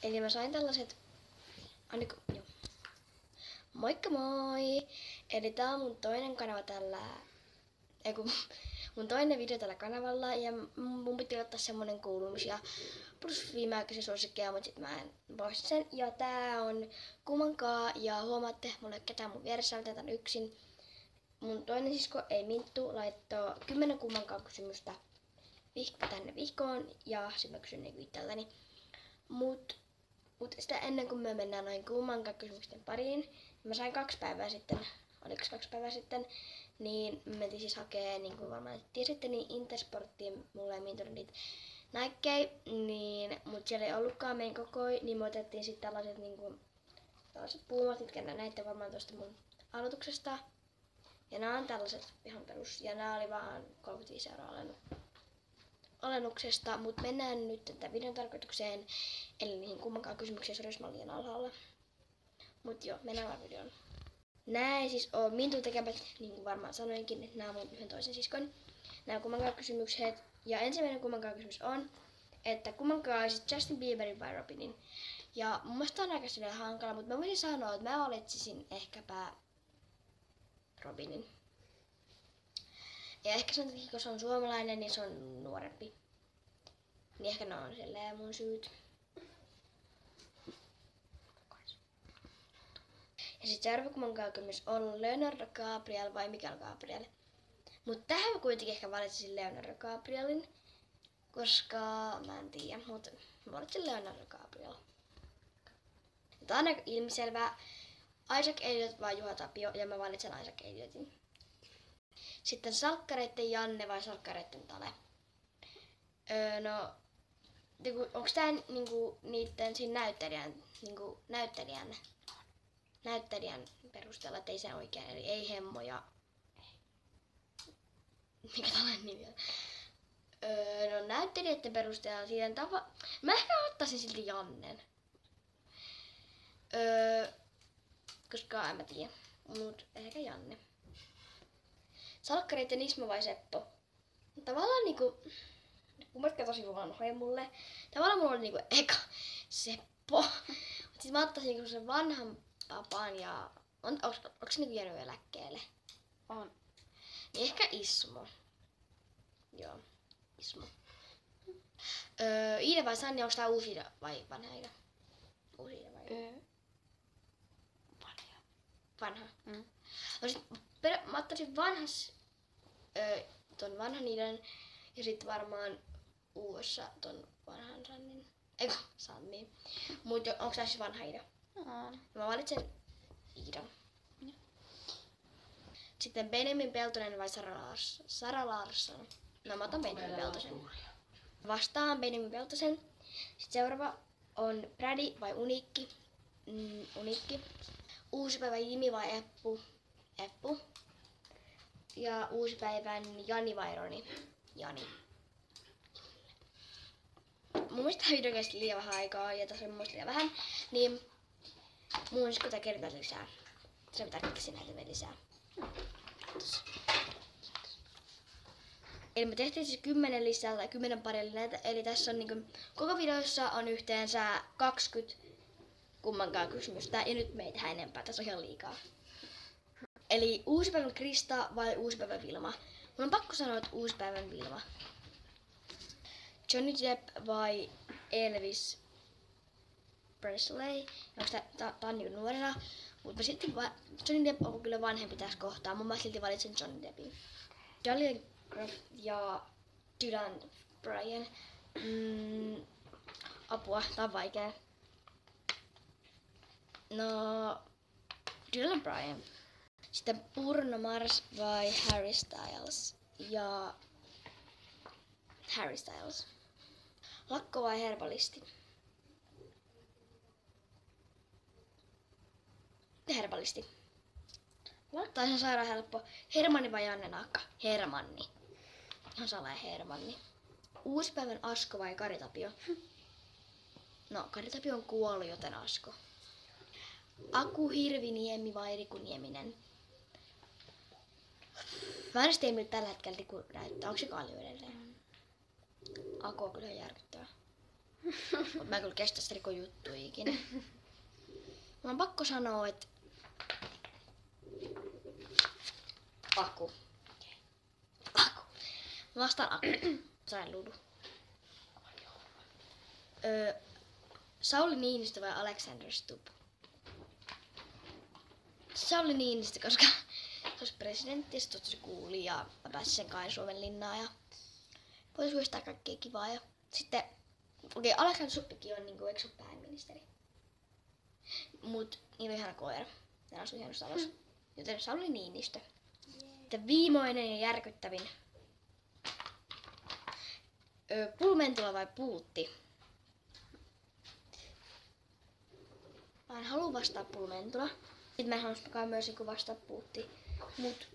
Eli mä sain tällaiset... Joo. Moikka moi! Eli tää on mun toinen kanava tällä... mun toinen video tällä kanavalla ja mun piti ottaa semmonen kuulumisia plus viimeaikaisia suosikkeja, mutta sit mä en poista sen. Ja tää on Kumankaa ja huomaatte, mulla ei ole ketään mun vieressä, mä tän yksin. Mun toinen sisko ei Minttu laittoi 10 Kumankaa kysymystä tänne vihkoon ja sit mä kysyn niinku itseltäni. Mut sitä ennen kuin me mennään noin Kumankaa kysymysten pariin, mä sain 2 päivää sitten, niin me mentiin siis hakee, niin kuin varmaan tiesitte, niin Intersporttiin mulle ja Mintulle niitä näikkejä, niin, mut siellä ei ollutkaan meidän kokoi, niin me otettiin sitten tällaiset, niin kuin, tällaiset puumat, mitkä näitte varmaan tuosta mun aloituksesta. Ja nämä on tällaiset ihan perus, ja nämä oli vaan 35 € alennuksesta, mutta mennään nyt tämän videon tarkoitukseen, eli niihin Kumankaa kysymyksiin, jos mä olin liian alhaalla. Mut joo, mennään vaan videoon. Nää ei siis oo Mintun tekemät, niin kuin varmaan sanoinkin, että nää on mun yhden toisen siskon. Nää Kumankaa kysymykset. Ja ensimmäinen Kumankaa kysymys on, että Kumankaa olisi Justin Bieberin vai Robinin. Ja mun mielestä on aika silleen hankala, mutta mä voisin sanoa, että mä valitsisin ehkäpä Robinin. Ja ehkä sen takia, kun se on suomalainen, niin se on nuorempi. Niin ehkä ne on silleen mun syyt. Ja sit seuraava Kumankaa kysymys on Leonardo Gabriel vai Mikael Gabriel. Mut tähän mä kuitenkin ehkä valitsisin Leonardo Gabrielin, koska mä en tiedä, mutta mä valitsin Leonardo Gabriel. Tää on aika ilmiselvää. Isaac Elliot vai Juha Tapio, ja mä valitsen Isaac Elliotin. Sitten salkkareitten Janne vai salkkareitten Tale. No, onks tää niinku niitten siinä näyttelijän perusteella, että ei se oikein, eli ei Hemmo ja... Mikä tällainen nimi on? No näyttelijöiden perusteella siitä mä ehkä ottaisin silti Jannen. Koska en mä tiedä, mut ehkä Janne. Salkkareitten Ismo vai Seppo? Tavallaan niinku... Kummatkin tosi vanhoja mulle. Tavallaan mulla oli niinku eka Seppo. Mut sit mä ottaisin niinku sen vanhan papaan ja... Onks se niinku jäänyt eläkkeelle? On. Niin ehkä Ismo. Joo, Ismo. Iida vai Sanni, onks tää uusi Iida vai vanha Iida? Uusi Iida vai? Vanha. No sit mä ottaisin ton vanhan Iidan ja sit varmaan uudessa ton vanhan Sannin. Eiku, Sannin. Mut onks tää siis vanha Iida? Mä valitsen Iidan. Sitten Benjamin Peltonen vai Sara Larsson? No mä otan Benjamin Peltosen. Vastaan Benjamin Peltosen. Sitten seuraava on Brady vai Uniikki? Uniikki. Uusipäivä Jimi vai Eppu? Ja uusipäivän Jani vai Roni? Jani. Mun mielestä tämä video kesti liian vähän aikaa ja tässä on mun mielestä liian vähän. Niin mun sisko tää kertaa lisää. Se tarvitsisi näitä vielä lisää. Eli me tehtiin siis 10 lisää tai 10 paria näitä. Eli tässä on niinku, koko videossa on yhteensä 20 Kumankaa kysymystä. Ja nyt me ei tehdä enempää, tässä on ihan liikaa. Eli uusipäivän Krista vai uusipäivän Vilma? Mun on pakko sanoa, että uusipäivän Vilma. Johnny Depp vai Elvis Presley? Onks tää on niinku nuorena? Mutta silti Johnny Depp on kyllä vanhempi tässä kohtaa. Mä silti valitsen Johnny Deppin. Dahlia Graff ja Dylan Bryan. Apua, tää on vaikea. No, Dylan Bryan. Sitten Bruno Mars vai Harry Styles? Ja Harry Styles. Lakko vai herbalisti? Herbalisti. Tää on sairaan helppo. Hermanni vai Janne Naakka? Hermanni. Ihan sellainen Hermanni. Uusipäivän Asko vai Kari Tapio? No, Kari Tapio on kuollut, joten Asko. Aku Hirviniemi vai Riku Nieminen? Mä en tiedä, miltä tällä hetkellä Riku näyttää. Onko se Kallio edelleen? Aku on kyllä järkyttävä. Mut mä en kyllä kestä sitä juttua ikinä. Mun on pakko sanoa, että Aku. Aku. Mä vastaan Aku. Sain Lulu. Sauli Niinistö vai Alexander Stubb? Sauli Niinistö, koska se olisi presidentti ja sit se kuuli ja mä pääsin sen kai Suomen linnaan ja voisi huistaa kaikkea kivaa. Ja sitten, Alexander Stubbikin on niinku, eikö se ole pääministeri? Mut niillä on ihana koira. Ne asuu hienossa talossa. Joten Sauli Niinistö. Sitten viimeinen ja järkyttävin. Pulmentula vai Puutti? Mä en halua vastaa Pulmentula. Sitten mä en halua myös vastaa Puutti. Mut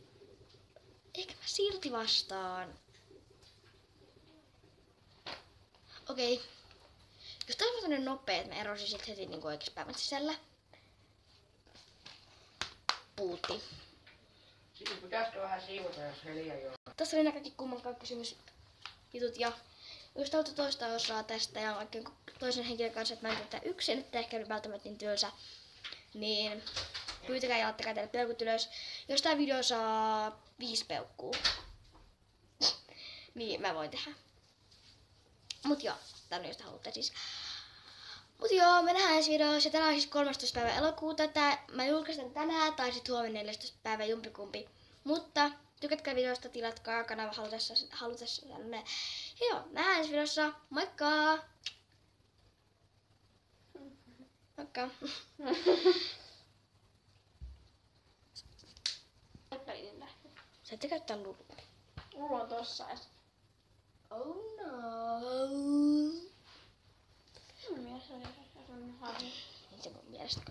ehkä mä silti vastaan. Okei. Jos tää on sellainen nopea, että mä erosin sit heti niinku oikeassa päivän sisällä. Puutti. Sitten pitäisikö vähän siivota, jos Helia joo. Tässä oli nämä kaikki kummankaan kysymysjutut ja jos te olette toista osaa tästä ja vaikka toisen henkilön kanssa, että mä en tätä yksin, että ehkä ei välttämättä niin tylsä, niin pyytäkää ja laittakaa teille peukut ylös. Jos tää video saa 5 peukkuu, niin mä voin tehdä. Mut joo, tää on jos te haluatte siis. Mut joo, me nähdään ensi videossa. Tänään on siis 13. päivä elokuuta. Mä julkaistan tänään tai sit huomenna 14. päivä jompikumpi. Mutta tykätkää videosta, tilatkaa kanava halutessa. Joo, nähdään ensi videossa. Moikka! Moikka! Sä ette käyttää Lulua. Lulu on tossa. Oh no! Mun mielestä se on harmi. Ei se mun mielestä